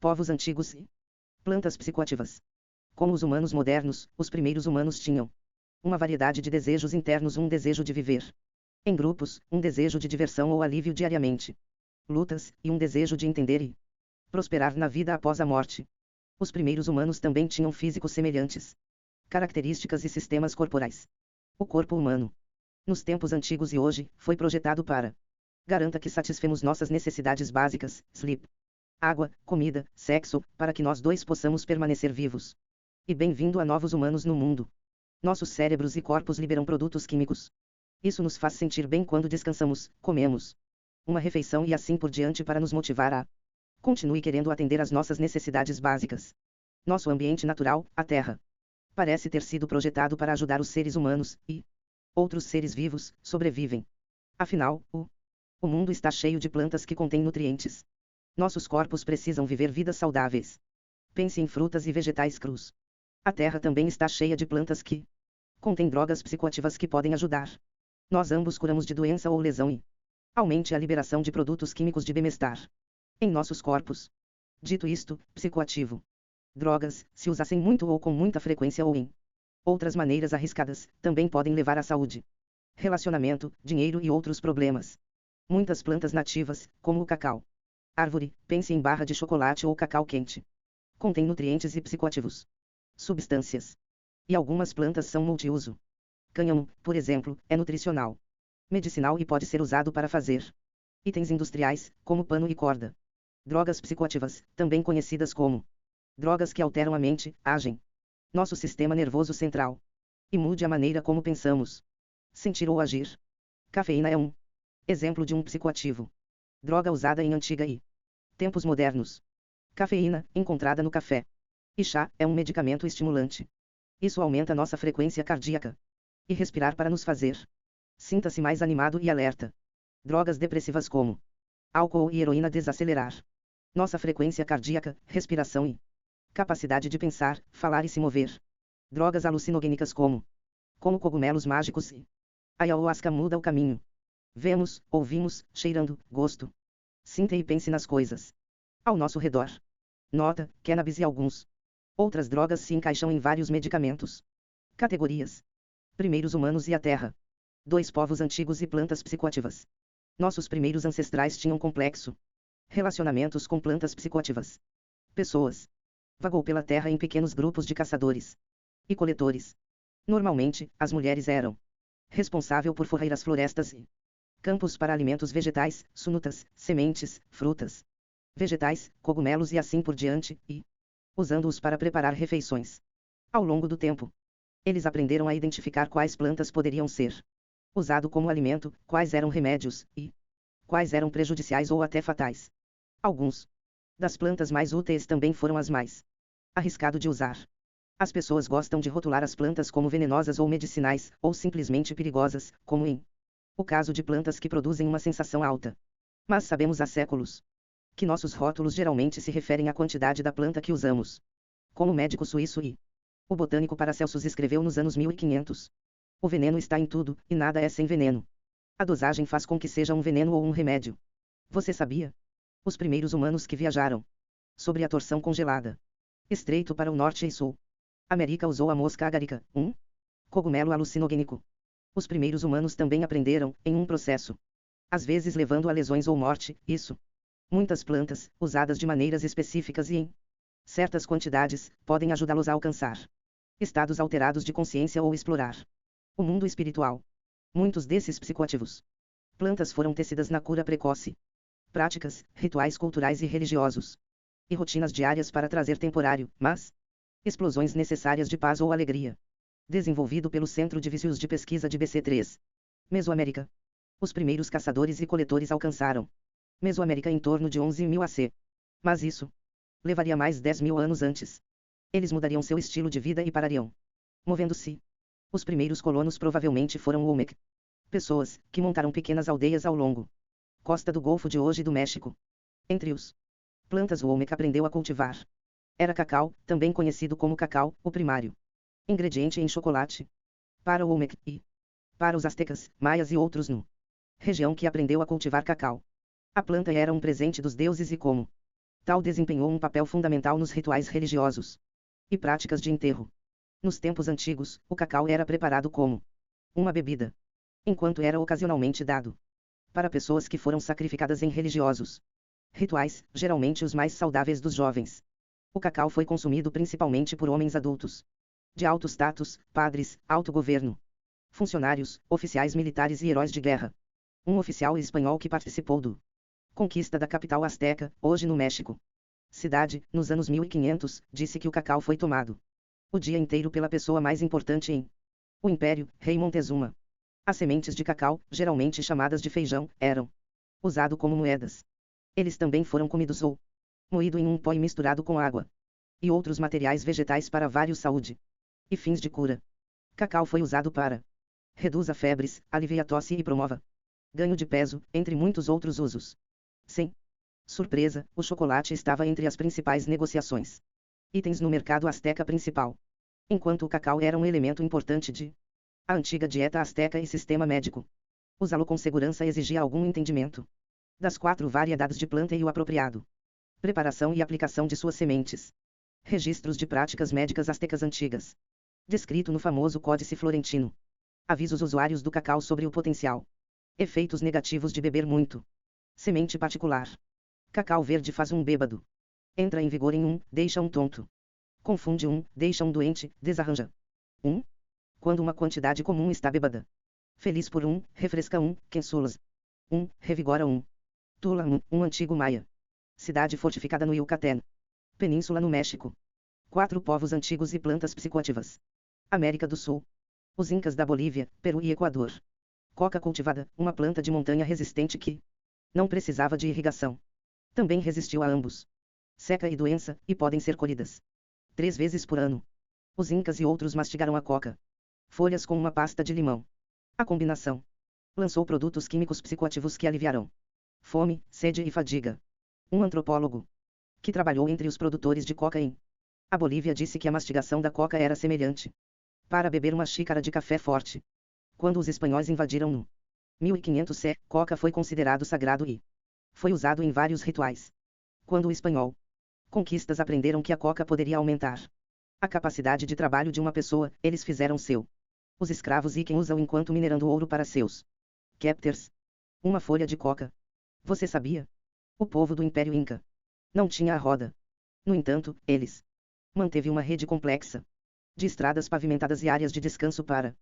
Povos antigos e plantas psicoativas. Como os humanos modernos, os primeiros humanos tinham uma variedade de desejos internos, um desejo de viver em grupos, um desejo de diversão ou alívio diariamente, lutas, e um desejo de entender e prosperar na vida após a morte. Os primeiros humanos também tinham físicos semelhantes, características e sistemas corporais. O corpo humano, nos tempos antigos e hoje, foi projetado para garanta que satisfemos nossas necessidades básicas, sleep, água, comida, sexo, para que nós dois possamos permanecer vivos. E bem-vindo a novos humanos no mundo. Nossos cérebros e corpos liberam produtos químicos. Isso nos faz sentir bem quando descansamos, comemos uma refeição e assim por diante para nos motivar a continue querendo atender às nossas necessidades básicas. Nosso ambiente natural, a Terra, parece ter sido projetado para ajudar os seres humanos, e outros seres vivos sobrevivem. Afinal, o mundo está cheio de plantas que contêm nutrientes. Nossos corpos precisam viver vidas saudáveis. Pense em frutas e vegetais crus. A Terra também está cheia de plantas que contêm drogas psicoativas que podem ajudar. Nós ambos curamos de doença ou lesão e aumente a liberação de produtos químicos de bem-estar em nossos corpos. Dito isto, psicoativo. Drogas, se usassem muito ou com muita frequência ou em outras maneiras arriscadas, também podem levar à saúde, relacionamento, dinheiro e outros problemas. Muitas plantas nativas, como o cacau, árvore, pense em barra de chocolate ou cacau quente, contêm nutrientes e psicoativos, substâncias. E algumas plantas são multiuso. Cânhamo, por exemplo, é nutricional, medicinal e pode ser usado para fazer itens industriais, como pano e corda. Drogas psicoativas, também conhecidas como drogas que alteram a mente, agem nosso sistema nervoso central e mude a maneira como pensamos, sentir ou agir. Cafeína é um exemplo de um psicoativo. Droga usada em antiga e tempos modernos. Cafeína, encontrada no café e chá, é um medicamento estimulante. Isso aumenta nossa frequência cardíaca e respirar para nos fazer sinta-se mais animado e alerta. Drogas depressivas como álcool e heroína desacelerar nossa frequência cardíaca, respiração e capacidade de pensar, falar e se mover. Drogas alucinogênicas como cogumelos mágicos e ayahuasca muda o caminho. Vemos, ouvimos, cheirando, gosto. Sinta e pense nas coisas ao nosso redor. Nota, cannabis e alguns outras drogas se encaixam em vários medicamentos. Categorias: primeiros humanos e a Terra. 2 povos antigos e plantas psicoativas. Nossos primeiros ancestrais tinham complexo relacionamentos com plantas psicoativas. Pessoas vagou pela terra em pequenos grupos de caçadores e coletores. Normalmente, as mulheres eram responsáveis por forrar as florestas e campos para alimentos vegetais, sunutas, sementes, frutas, vegetais, cogumelos e assim por diante, e usando-os para preparar refeições. Ao longo do tempo, eles aprenderam a identificar quais plantas poderiam ser usado como alimento, quais eram remédios, e quais eram prejudiciais ou até fatais. Alguns das plantas mais úteis também foram as mais arriscado de usar. As pessoas gostam de rotular as plantas como venenosas ou medicinais, ou simplesmente perigosas, como em o caso de plantas que produzem uma sensação alta. Mas sabemos há séculos que nossos rótulos geralmente se referem à quantidade da planta que usamos. Como o médico suíço e o botânico Paracelsus escreveu nos anos 1500. O veneno está em tudo, e nada é sem veneno. A dosagem faz com que seja um veneno ou um remédio. Você sabia? Os primeiros humanos que viajaram sobre a torção congelada estreito para o norte e sul América usou a mosca agarica, um cogumelo alucinogênico. Os primeiros humanos também aprenderam, em um processo, às vezes levando a lesões ou morte, isso. Muitas plantas, usadas de maneiras específicas e em certas quantidades, podem ajudá-los a alcançar estados alterados de consciência ou explorar o mundo espiritual. Muitos desses psicoativos plantas foram tecidas na cura precoce. Práticas, rituais culturais e religiosos. E rotinas diárias para trazer temporário, mas explosões necessárias de paz ou alegria. Desenvolvido pelo Centro de Vícios de Pesquisa de BC3. Mesoamérica. Os primeiros caçadores e coletores alcançaram Mesoamérica em torno de 11.000 AC. Mas isso levaria mais 10.000 anos antes. Eles mudariam seu estilo de vida e parariam movendo-se. Os primeiros colonos provavelmente foram Olmec. Pessoas que montaram pequenas aldeias ao longo costa do Golfo de hoje e do México. Entre os plantas o Olmec aprendeu a cultivar era cacau, também conhecido como cacau, o primário ingrediente em chocolate. Para o Olmec e para os astecas, maias e outros no região que aprendeu a cultivar cacau. A planta era um presente dos deuses e como Tal desempenhou um papel fundamental nos rituais religiosos e práticas de enterro. Nos tempos antigos, o cacau era preparado como uma bebida, enquanto era ocasionalmente dado para pessoas que foram sacrificadas em religiosos rituais, geralmente os mais saudáveis dos jovens. O cacau foi consumido principalmente por homens adultos de alto status, padres, alto governo, funcionários, oficiais militares e heróis de guerra. Um oficial espanhol que participou do conquista da capital asteca, hoje no México cidade, nos anos 1500, disse que o cacau foi tomado o dia inteiro pela pessoa mais importante em o império, Rei Montezuma. As sementes de cacau, geralmente chamadas de feijão, eram usado como moedas. Eles também foram comidos ou moído em um pó e misturado com água e outros materiais vegetais para vários saúde e fins de cura. Cacau foi usado para reduz a febres, alivia a tosse e promova ganho de peso, entre muitos outros usos. Sem surpresa, o chocolate estava entre as principais negociações itens no mercado asteca principal, enquanto o cacau era um elemento importante de a antiga dieta asteca e sistema médico. Usá-lo com segurança exigia algum entendimento das 4 variedades de planta e o apropriado preparação e aplicação de suas sementes. Registros de práticas médicas astecas antigas. Descrito no famoso Códice Florentino. Avisa os usuários do cacau sobre o potencial efeitos negativos de beber muito. Semente particular. Cacau verde faz um bêbado. Entra em vigor em 1, deixa um tonto. Confunde 1, deixa um doente, desarranja 1. Quando uma quantidade comum está bêbada. Feliz por 1, refresca 1, quensulas 1, revigora 1. Tula 1, um antigo maia. Cidade fortificada no Yucatán. Península no México. 4 povos antigos e plantas psicoativas. América do Sul. Os Incas da Bolívia, Peru e Equador. Coca cultivada, uma planta de montanha resistente que não precisava de irrigação. Também resistiu a ambos seca e doença, e podem ser colhidas 3 vezes por ano. Os Incas e outros mastigaram a coca folhas com uma pasta de limão. A combinação lançou produtos químicos psicoativos que aliviaram fome, sede e fadiga. Um antropólogo que trabalhou entre os produtores de coca em a Bolívia disse que a mastigação da coca era semelhante para beber uma xícara de café forte. Quando os espanhóis invadiram no 1500 C, coca foi considerado sagrado e foi usado em vários rituais. Quando o espanhol conquistas aprenderam que a coca poderia aumentar a capacidade de trabalho de uma pessoa, eles fizeram os escravos e quem usam enquanto minerando ouro para seus captors. Uma folha de coca. Você sabia? O povo do Império Inca não tinha a roda. No entanto, eles manteve uma rede complexa de estradas pavimentadas e áreas de descanso para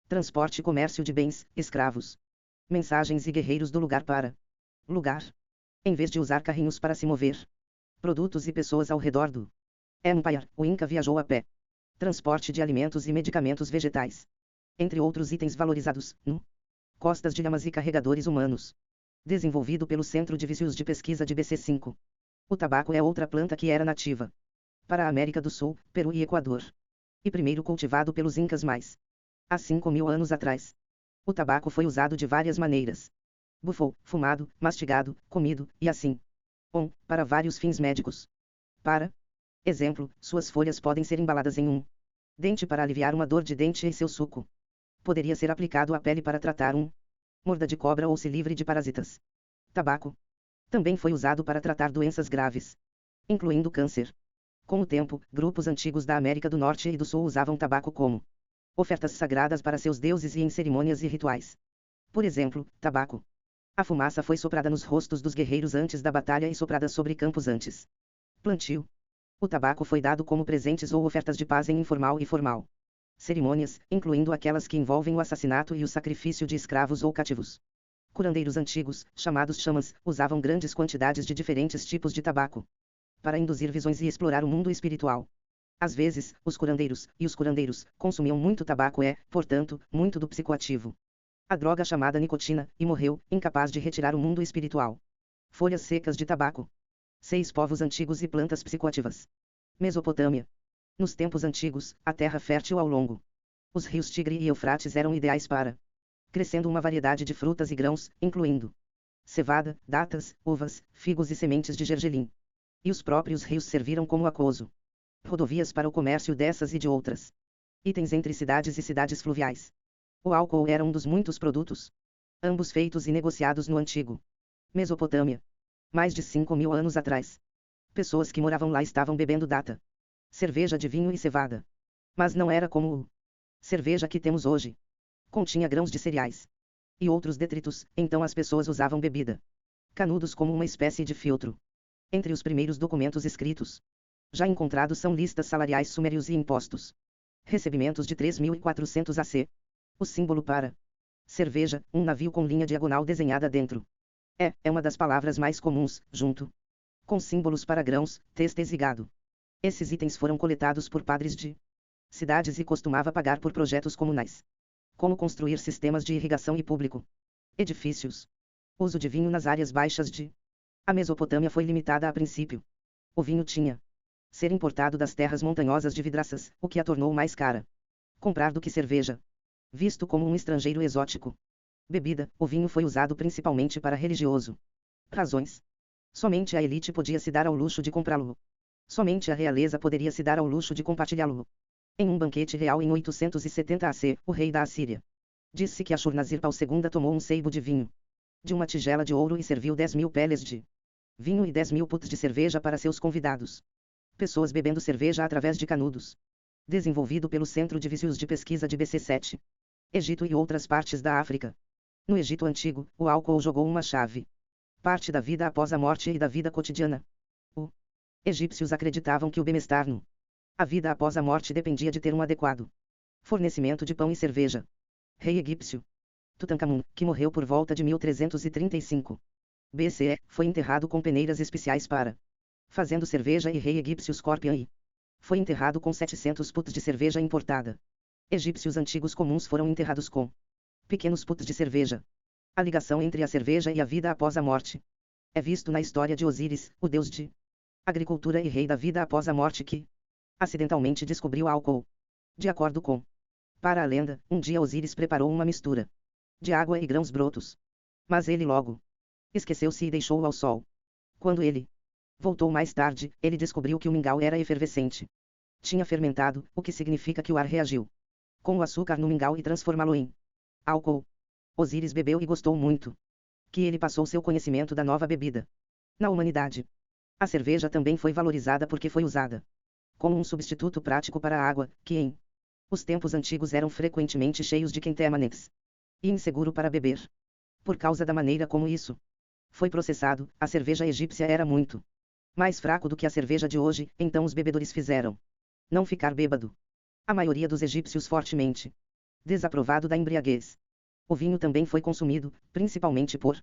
transporte e comércio de bens, escravos, mensagens e guerreiros do lugar para lugar, em vez de usar carrinhos para se mover produtos e pessoas ao redor do Empire. O Inca viajou a pé. Transporte de alimentos e medicamentos vegetais, entre outros itens valorizados, no costas de lhamas e carregadores humanos. Desenvolvido pelo Centro de Vícios de Pesquisa de BC5. O tabaco é outra planta que era nativa para a América do Sul, Peru e Equador, e primeiro cultivado pelos Incas mais há 5.000 anos atrás. O tabaco foi usado de várias maneiras: bufou, fumado, mastigado, comido, e assim para vários fins médicos. Para exemplo, suas folhas podem ser embaladas em um dente para aliviar uma dor de dente e seu suco poderia ser aplicado à pele para tratar morda de cobra ou se livre de parasitas. Tabaco também foi usado para tratar doenças graves, incluindo câncer. Com o tempo, grupos antigos da América do Norte e do Sul usavam tabaco como ofertas sagradas para seus deuses e em cerimônias e rituais. Por exemplo, tabaco. A fumaça foi soprada nos rostos dos guerreiros antes da batalha e soprada sobre campos antes plantio. O tabaco foi dado como presentes ou ofertas de paz em informal e formal cerimônias, incluindo aquelas que envolvem o assassinato e o sacrifício de escravos ou cativos. Curandeiros antigos, chamados xamãs, usavam grandes quantidades de diferentes tipos de tabaco para induzir visões e explorar o mundo espiritual. Às vezes, os curandeiros consumiam muito tabaco portanto, muito do psicoativo. A droga chamada nicotina, e morreu, incapaz de retirar o mundo espiritual. Folhas secas de tabaco. 6 povos antigos e plantas psicoativas. Mesopotâmia. Nos tempos antigos, a terra fértil ao longo os rios Tigre e Eufrates eram ideais para crescendo uma variedade de frutas e grãos, incluindo cevada, datas, uvas, figos e sementes de gergelim. E os próprios rios serviram como aquoso rodovias para o comércio dessas e de outras itens entre cidades e cidades fluviais. O álcool era um dos muitos produtos, ambos feitos e negociados no antigo Mesopotâmia, mais de 5.000 anos atrás. Pessoas que moravam lá estavam bebendo data. Cerveja de vinho e cevada. Mas não era como o cerveja que temos hoje. Continha grãos de cereais. E outros detritos, então as pessoas usavam bebida. Canudos como uma espécie de filtro. Entre os primeiros documentos escritos já encontrados são listas salariais sumérios e impostos. Recebimentos de 3.400 AC. O símbolo para cerveja, um navio com linha diagonal desenhada dentro. É uma das palavras mais comuns, junto com símbolos para grãos, têxteis e gado. Esses itens foram coletados por padres de cidades e costumava pagar por projetos comunais. Como construir sistemas de irrigação e público. Edifícios. Uso de vinho nas áreas baixas de a Mesopotâmia foi limitada a princípio. O vinho tinha ser importado das terras montanhosas de vidraças, o que a tornou mais cara comprar do que cerveja. Visto como um estrangeiro exótico. Bebida, o vinho foi usado principalmente para religioso razões. Somente a elite podia se dar ao luxo de comprá-lo. Somente a realeza poderia se dar ao luxo de compartilhá-lo. Em um banquete real em 870 AC, o rei da Assíria disse que Ashurnazirpal II tomou um seibo de vinho de uma tigela de ouro e serviu 10.000 peles de vinho e 10.000 puts de cerveja para seus convidados. Pessoas bebendo cerveja através de canudos. Desenvolvido pelo Centro de Vícios de Pesquisa de BC7. Egito e outras partes da África. No Egito Antigo, o álcool jogou uma chave. Parte da vida após a morte e da vida cotidiana. Os egípcios acreditavam que o bem-estar no a vida após a morte dependia de ter um adequado fornecimento de pão e cerveja. Rei egípcio Tutankhamun, que morreu por volta de 1335 BCE, foi enterrado com peneiras especiais para fazendo cerveja e rei egípcio Scorpion I foi enterrado com 700 puts de cerveja importada. Egípcios antigos comuns foram enterrados com pequenos puts de cerveja. A ligação entre a cerveja e a vida após a morte é visto na história de Osíris, o deus de agricultura e rei da vida após a morte que acidentalmente descobriu álcool. De acordo com para a lenda, um dia Osíris preparou uma mistura de água e grãos brotos. Mas ele logo esqueceu-se e deixou-o ao sol. Quando ele voltou mais tarde, ele descobriu que o mingau era efervescente. Tinha fermentado, o que significa que o ar reagiu com o açúcar no mingau e transformá-lo em álcool. Osíris bebeu e gostou muito. Que ele passou seu conhecimento da nova bebida na humanidade. A cerveja também foi valorizada porque foi usada como um substituto prático para a água, que em os tempos antigos eram frequentemente cheios de contaminantes e inseguro para beber. Por causa da maneira como isso foi processado, a cerveja egípcia era muito mais fraco do que a cerveja de hoje, então os bebedores fizeram não ficar bêbado. A maioria dos egípcios fortemente desaprovado da embriaguez. O vinho também foi consumido, principalmente por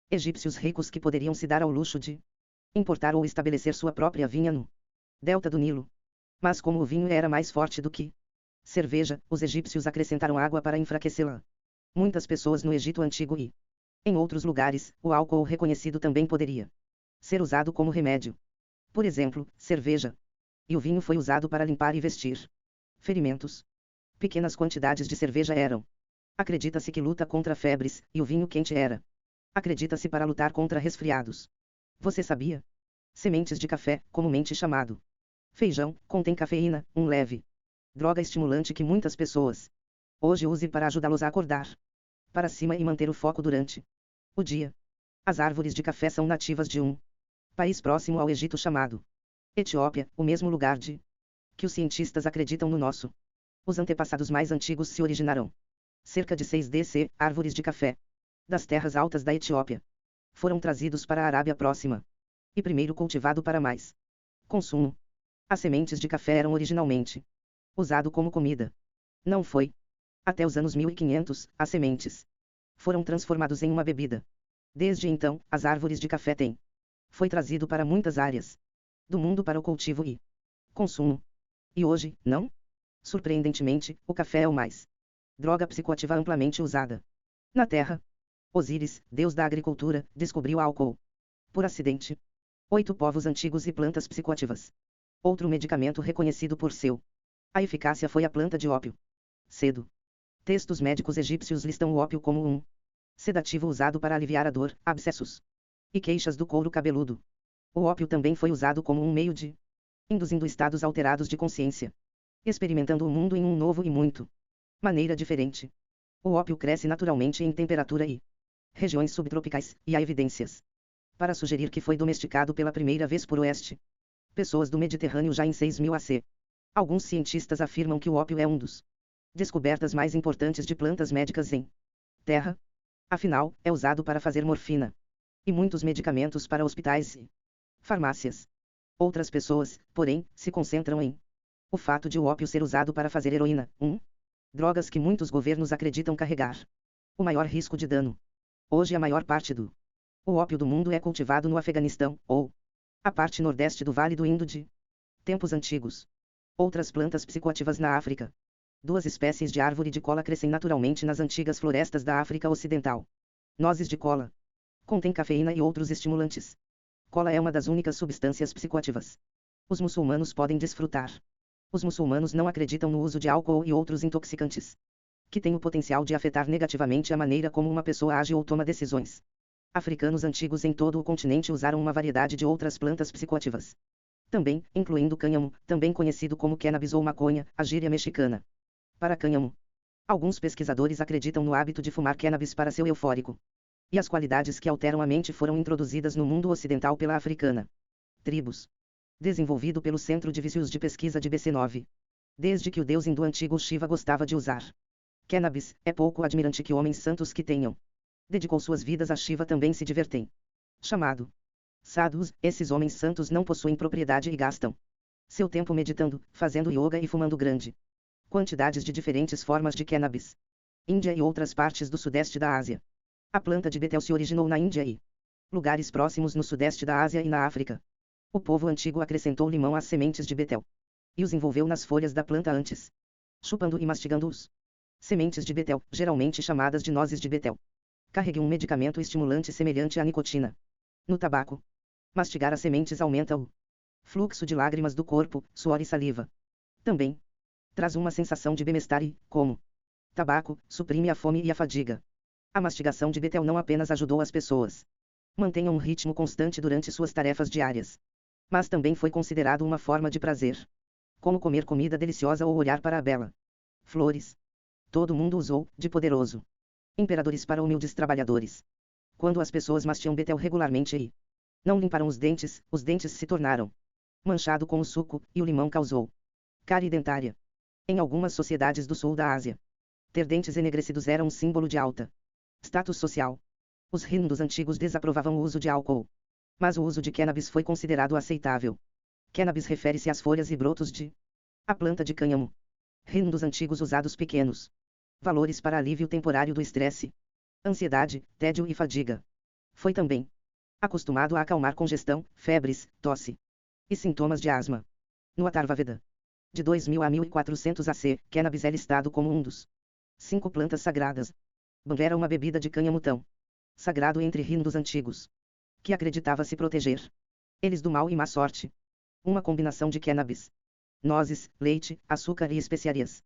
egípcios ricos que poderiam se dar ao luxo de importar ou estabelecer sua própria vinha no delta do Nilo. Mas como o vinho era mais forte do que cerveja, os egípcios acrescentaram água para enfraquecê-la. Muitas pessoas no Egito Antigo e em outros lugares, o álcool reconhecido também poderia ser usado como remédio. Por exemplo, cerveja. E o vinho foi usado para limpar e vestir ferimentos. Pequenas quantidades de cerveja eram. Acredita-se que luta contra febres, e o vinho quente era. Acredita-se para lutar contra resfriados. Você sabia? Sementes de café, comumente chamado feijão, contém cafeína, um leve droga estimulante que muitas pessoas hoje usam para ajudá-los a acordar para cima e manter o foco durante o dia. As árvores de café são nativas de um país próximo ao Egito chamado Etiópia, o mesmo lugar de que os cientistas acreditam no nosso. Os antepassados mais antigos se originaram cerca de 6 DC, árvores de café das terras altas da Etiópia foram trazidos para a Arábia Próxima e primeiro cultivado para mais consumo. As sementes de café eram originalmente usado como comida. Não foi até os anos 1500, as sementes foram transformadas em uma bebida. Desde então, as árvores de café têm foi trazido para muitas áreas do mundo para o cultivo e consumo. E hoje, não? Surpreendentemente, o café é o mais droga psicoativa amplamente usada na Terra. Osíris, deus da agricultura, descobriu álcool por acidente. 8 povos antigos e plantas psicoativas. Outro medicamento reconhecido por seu a eficácia foi a planta de ópio. Cedo. Textos médicos egípcios listam o ópio como um sedativo usado para aliviar a dor, abscessos e queixas do couro cabeludo. O ópio também foi usado como um meio de induzindo estados alterados de consciência, experimentando o mundo em um novo e muito maneira diferente. O ópio cresce naturalmente em temperatura e regiões subtropicais, e há evidências para sugerir que foi domesticado pela primeira vez por oeste Pessoas do Mediterrâneo já em 6000 AC. Alguns cientistas afirmam que o ópio é um dos descobertas mais importantes de plantas médicas em Terra. Afinal, é usado para fazer morfina e muitos medicamentos para hospitais e farmácias. Outras pessoas, porém, se concentram em o fato de o ópio ser usado para fazer heroína, drogas que muitos governos acreditam carregar o maior risco de dano. Hoje a maior parte do o ópio do mundo é cultivado no Afeganistão, ou a parte nordeste do Vale do Indo de tempos antigos. Outras plantas psicoativas na África. 2 espécies de árvore de cola crescem naturalmente nas antigas florestas da África Ocidental. Nozes de cola. Contém cafeína e outros estimulantes. Cola é uma das únicas substâncias psicoativas. Os muçulmanos podem desfrutar. Os muçulmanos não acreditam no uso de álcool e outros intoxicantes, que têm o potencial de afetar negativamente a maneira como uma pessoa age ou toma decisões. Africanos antigos em todo o continente usaram uma variedade de outras plantas psicoativas. Também, incluindo cânhamo, também conhecido como cannabis ou maconha, a gíria mexicana para cânhamo. Alguns pesquisadores acreditam no hábito de fumar cannabis para seu eufórico. E as qualidades que alteram a mente foram introduzidas no mundo ocidental pela africana tribos. Desenvolvido pelo Centro de Vícios de Pesquisa de BC9. Desde que o deus hindu antigo Shiva gostava de usar cannabis, é pouco admirante que homens santos que tenham dedicou suas vidas a Shiva também se divertem. Chamado sadhus, esses homens santos não possuem propriedade e gastam seu tempo meditando, fazendo yoga e fumando grande quantidades de diferentes formas de cannabis. Índia e outras partes do sudeste da Ásia. A planta de betel se originou na Índia e lugares próximos no sudeste da Ásia e na África. O povo antigo acrescentou limão às sementes de betel e os envolveu nas folhas da planta antes, chupando e mastigando os sementes de betel, geralmente chamadas de nozes de betel. Carregue um medicamento estimulante semelhante à nicotina. No tabaco, mastigar as sementes aumenta o fluxo de lágrimas do corpo, suor e saliva. Também traz uma sensação de bem-estar e, como tabaco, suprime a fome e a fadiga. A mastigação de betel não apenas ajudou as pessoas mantenham um ritmo constante durante suas tarefas diárias, mas também foi considerado uma forma de prazer, como comer comida deliciosa ou olhar para a bela flores. Todo mundo usou, de poderoso imperadores para humildes trabalhadores. Quando as pessoas mastiam betel regularmente e não limparam os dentes se tornaram manchado com o suco, e o limão causou cárie dentária. Em algumas sociedades do sul da Ásia, ter dentes enegrecidos era um símbolo de alta status social. Os hindus antigos desaprovavam o uso de álcool, mas o uso de cannabis foi considerado aceitável. Cannabis refere-se às folhas e brotos de a planta de cânhamo. Hindus antigos usados pequenos valores para alívio temporário do estresse, ansiedade, tédio e fadiga. Foi também acostumado a acalmar congestão, febres, tosse e sintomas de asma. No Atharva Veda, de 2000 a 1400 AC, cannabis é listado como um dos 5 plantas sagradas. Bang era uma bebida de cânhamo tão sagrado entre hindus antigos, que acreditava se proteger eles do mal e má sorte. Uma combinação de cannabis, nozes, leite, açúcar e especiarias.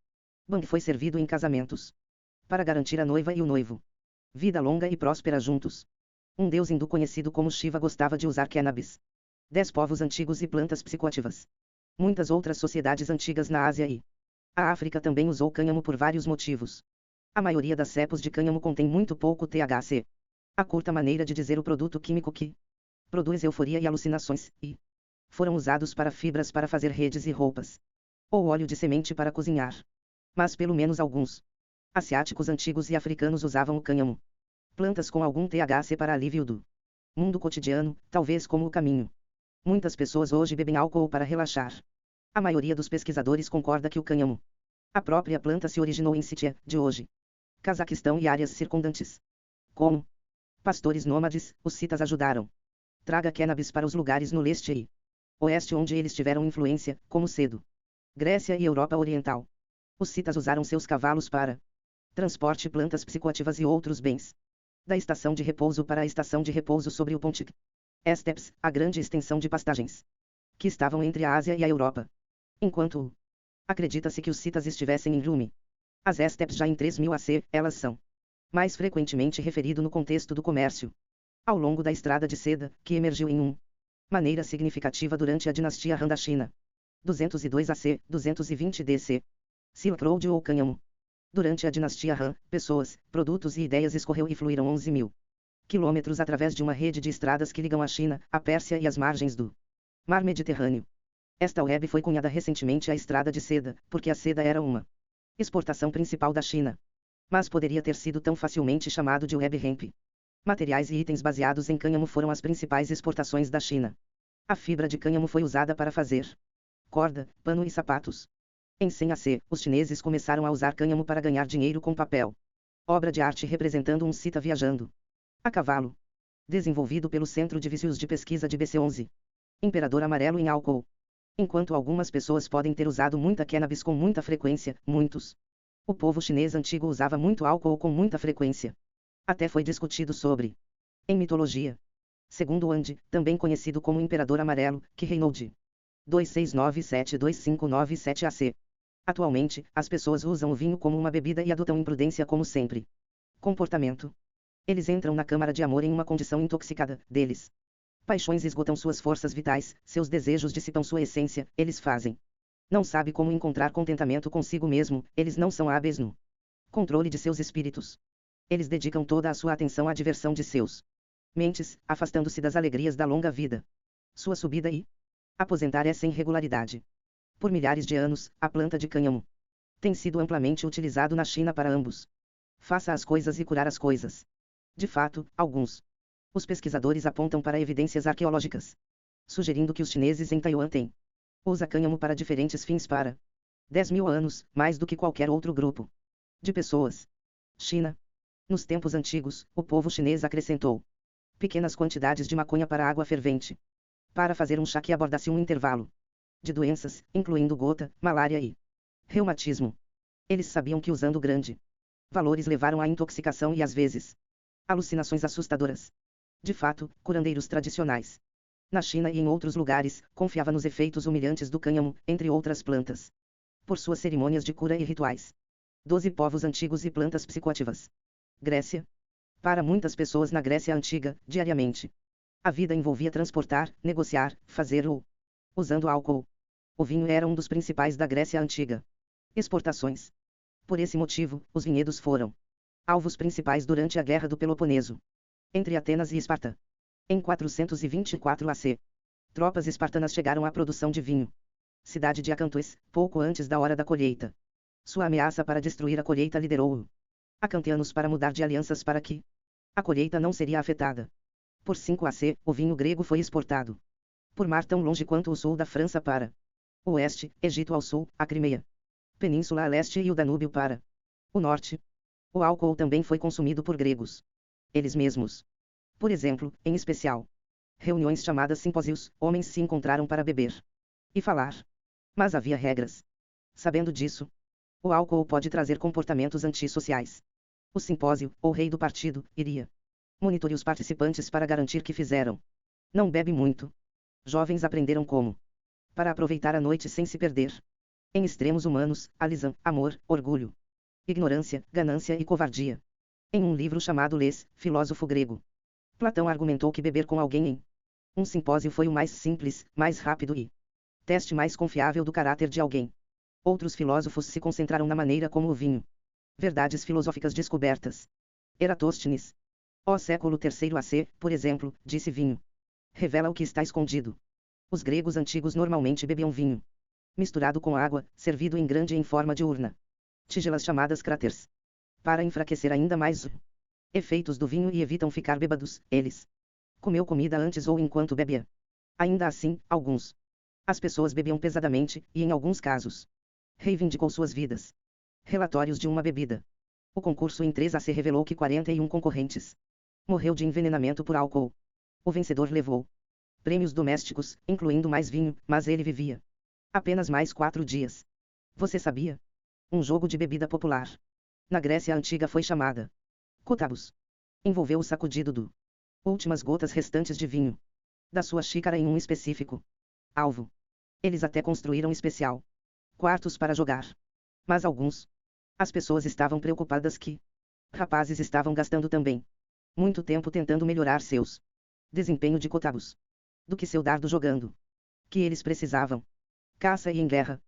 Bang foi servido em casamentos para garantir a noiva e o noivo vida longa e próspera juntos. Um deus hindu conhecido como Shiva gostava de usar cannabis. 10 povos antigos e plantas psicoativas. Muitas outras sociedades antigas na Ásia e a África também usou cânhamo por vários motivos. A maioria das cepos de cânhamo contém muito pouco THC. A curta maneira de dizer o produto químico que produz euforia e alucinações, e foram usados para fibras para fazer redes e roupas, ou óleo de semente para cozinhar. Mas pelo menos alguns asiáticos antigos e africanos usavam o cânhamo. Plantas com algum THC para alívio do mundo cotidiano, talvez como o caminho. Muitas pessoas hoje bebem álcool para relaxar. A maioria dos pesquisadores concorda que o cânhamo, a própria planta, se originou em Sítia, de hoje, Cazaquistão e áreas circundantes. Como pastores nômades, os citas ajudaram traga cannabis para os lugares no leste e oeste onde eles tiveram influência, como Cedo, Grécia e Europa Oriental. Os citas usaram seus cavalos para transporte plantas psicoativas e outros bens da estação de repouso para a estação de repouso sobre o Pontic. Steppes, a grande extensão de pastagens que estavam entre a Ásia e a Europa. Enquanto acredita-se que os citas estivessem em Rumi, as steppes já em 3000 AC, elas são mais frequentemente referido no contexto do comércio ao longo da estrada de seda, que emergiu em maneira significativa durante a dinastia Han da China. 202 AC, 220 DC. Silk Road ou cânhamo. Durante a dinastia Han, pessoas, produtos e ideias escorreu e fluíram 11.000 quilômetros através de uma rede de estradas que ligam a China, a Pérsia e as margens do Mar Mediterrâneo. Esta web foi cunhada recentemente a estrada de seda, porque a seda era uma exportação principal da China. Mas poderia ter sido tão facilmente chamado de web hemp. Materiais e itens baseados em cânhamo foram as principais exportações da China. A fibra de cânhamo foi usada para fazer corda, pano e sapatos. Em 100 AC, os chineses começaram a usar cânhamo para ganhar dinheiro com papel. Obra de arte representando um cita viajando a cavalo. Desenvolvido pelo Centro de Vícios de Pesquisa de BC11. Imperador amarelo em álcool. Enquanto algumas pessoas podem ter usado muita cannabis com muita frequência, muitos. O povo chinês antigo usava muito álcool com muita frequência. Até foi discutido sobre. Em mitologia. Segundo Ande, também conhecido como Imperador Amarelo, que reinou de 2697-2597 AC. Atualmente, as pessoas usam o vinho como uma bebida e adotam imprudência como sempre. Comportamento. Eles entram na câmara de amor em uma condição intoxicada, deles. Paixões esgotam suas forças vitais, seus desejos dissipam sua essência, eles fazem. Não sabe como encontrar contentamento consigo mesmo, eles não são hábeis no controle de seus espíritos. Eles dedicam toda a sua atenção à diversão de seus mentes, afastando-se das alegrias da longa vida. Sua subida e aposentar é sem regularidade. Por milhares de anos, a planta de cânhamo tem sido amplamente utilizado na China para ambos. Faça as coisas e curar as coisas. De fato, os pesquisadores apontam para evidências arqueológicas, sugerindo que os chineses em Taiwan têm usa cânhamo para diferentes fins para 10.000 anos, mais do que qualquer outro grupo de pessoas. China. Nos tempos antigos, o povo chinês acrescentou pequenas quantidades de maconha para água fervente, para fazer um chá que abordasse um intervalo de doenças, incluindo gota, malária e reumatismo. Eles sabiam que usando grande valores levaram à intoxicação e às vezes alucinações assustadoras. De fato, curandeiros tradicionais na China e em outros lugares, confiava nos efeitos humilhantes do cânhamo, entre outras plantas. Por suas cerimônias de cura e rituais. 12 povos antigos e plantas psicoativas. Grécia. Para muitas pessoas na Grécia Antiga, diariamente, a vida envolvia transportar, negociar, fazer ou usando álcool. O vinho era um dos principais da Grécia Antiga. Exportações. Por esse motivo, os vinhedos foram alvos principais durante a Guerra do Peloponeso, entre Atenas e Esparta. Em 424 AC, tropas espartanas chegaram à produção de vinho. Cidade de Acantoes, pouco antes da hora da colheita. Sua ameaça para destruir a colheita liderou acanteanos para mudar de alianças para que a colheita não seria afetada. Por 5 AC, o vinho grego foi exportado por mar tão longe quanto o sul da França para o oeste, Egito ao sul, a Crimeia Península a leste e o Danúbio para o norte. O álcool também foi consumido por gregos. Eles mesmos. Por exemplo, em especial, reuniões chamadas simpósios, homens se encontraram para beber e falar. Mas havia regras. Sabendo disso, o álcool pode trazer comportamentos antissociais. O simpósio, ou rei do partido, iria monitorar os participantes para garantir que fizeram. Não bebe muito. Jovens aprenderam como para aproveitar a noite sem se perder em extremos humanos, alisam, amor, orgulho, ignorância, ganância e covardia. Em um livro chamado Les, filósofo grego, Platão argumentou que beber com alguém em um simpósio foi o mais simples, mais rápido e teste mais confiável do caráter de alguém. Outros filósofos se concentraram na maneira como o vinho. Verdades filosóficas descobertas. Eratóstenes. Ó século III AC, por exemplo, disse vinho. Revela o que está escondido. Os gregos antigos normalmente bebiam vinho misturado com água, servido em grande em forma de urna. Tigelas chamadas cráteres. Para enfraquecer ainda mais os efeitos do vinho e evitam ficar bêbados, eles comeu comida antes ou enquanto bebia. Ainda assim, as pessoas bebiam pesadamente, e em alguns casos, reivindicou suas vidas. Relatórios de uma bebida. O concurso em 3 AC revelou que 41 concorrentes morreu de envenenamento por álcool. O vencedor levou prêmios domésticos, incluindo mais vinho, mas ele vivia apenas mais 4 dias. Você sabia? Um jogo de bebida popular na Grécia Antiga foi chamada Cotabus. Envolveu o sacudido do últimas gotas restantes de vinho da sua xícara em um específico alvo. Eles até construíram especial quartos para jogar. Mas as pessoas estavam preocupadas que rapazes estavam gastando também muito tempo tentando melhorar seus desempenho de cotabus do que seu dardo jogando. Que eles precisavam caça e em guerra.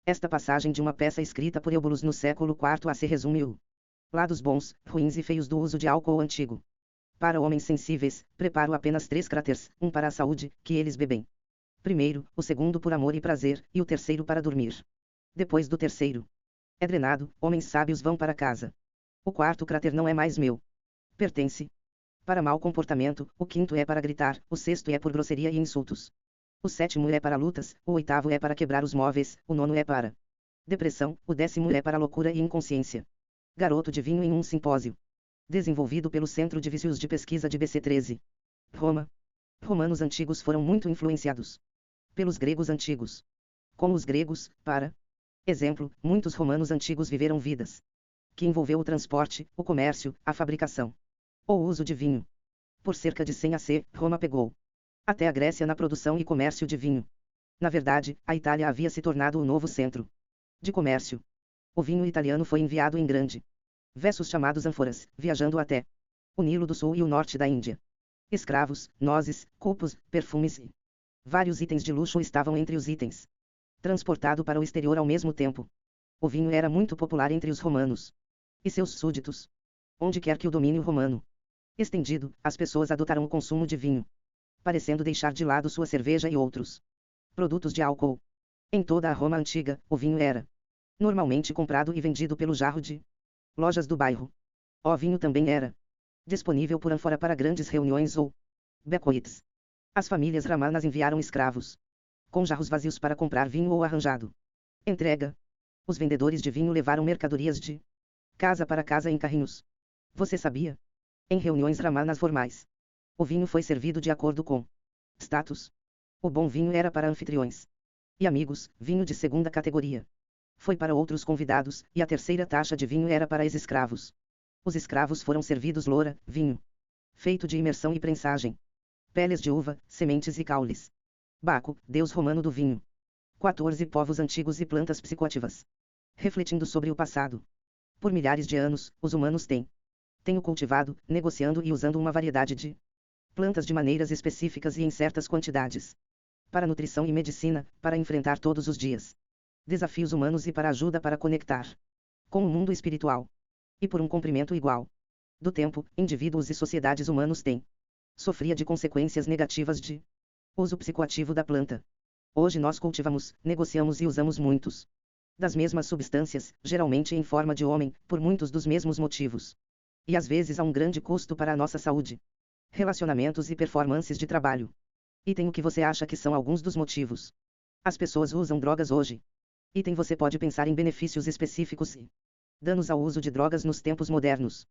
Esta passagem de uma peça escrita por Eubulus no século IV AC resume o lados bons, ruins e feios do uso de álcool antigo. Para homens sensíveis, preparo apenas 3 cráteres, um para a saúde, que eles bebem Primeiro, o segundo por amor e prazer, e o terceiro para dormir. Depois do terceiro. É drenado, homens sábios vão para casa. O quarto cráter não é mais meu. Pertence. Para mau comportamento, o quinto é para gritar, o sexto é por grosseria e insultos. O sétimo é para lutas, o oitavo é para quebrar os móveis, o nono é para depressão, o décimo é para loucura e inconsciência. Garoto de vinho em um simpósio. Desenvolvido pelo Centro de Vícios de Pesquisa de BC13. Roma. Romanos antigos foram muito influenciados pelos gregos antigos. Como os gregos, para exemplo, muitos romanos antigos viveram vidas que envolveu o transporte, o comércio, a fabricação, ou o uso de vinho. Por cerca de 100 AC, Roma pegou até a Grécia na produção e comércio de vinho. Na verdade, a Itália havia se tornado o novo centro de comércio. O vinho italiano foi enviado em grande vessos chamados ânforas, viajando até o Nilo do Sul e o norte da Índia. Escravos, nozes, copos, perfumes e vários itens de luxo estavam entre os itens transportado para o exterior ao mesmo tempo. O vinho era muito popular entre os romanos e seus súditos. Onde quer que o domínio romano estendido, as pessoas adotaram o consumo de vinho, parecendo deixar de lado sua cerveja e outros produtos de álcool. Em toda a Roma antiga, o vinho era normalmente comprado e vendido pelo jarro de lojas do bairro. O vinho também era disponível por ânfora para grandes reuniões ou banquetes. As famílias romanas enviaram escravos com jarros vazios para comprar vinho ou arranjado entrega. Os vendedores de vinho levaram mercadorias de casa para casa em carrinhos. Você sabia? Em reuniões romanas formais, o vinho foi servido de acordo com status. O bom vinho era para anfitriões e amigos, vinho de segunda categoria foi para outros convidados, e a terceira taxa de vinho era para ex-escravos. Os escravos foram servidos loura, vinho feito de imersão e prensagem, peles de uva, sementes e caules. Baco, deus romano do vinho. 14 povos antigos e plantas psicoativas. Refletindo sobre o passado. Por milhares de anos, os humanos têm cultivado, negociando e usando uma variedade de plantas de maneiras específicas e em certas quantidades. Para nutrição e medicina, para enfrentar todos os dias desafios humanos e para ajuda para conectar com o mundo espiritual. E por um comprimento igual do tempo, indivíduos e sociedades humanos sofria de consequências negativas de uso psicoativo da planta. Hoje nós cultivamos, negociamos e usamos muitos das mesmas substâncias, geralmente em forma de homem, por muitos dos mesmos motivos. E às vezes a um grande custo para a nossa saúde, relacionamentos e performances de trabalho. Item: o que você acha que são alguns dos motivos as pessoas usam drogas hoje? Item: você pode pensar em benefícios específicos e danos ao uso de drogas nos tempos modernos.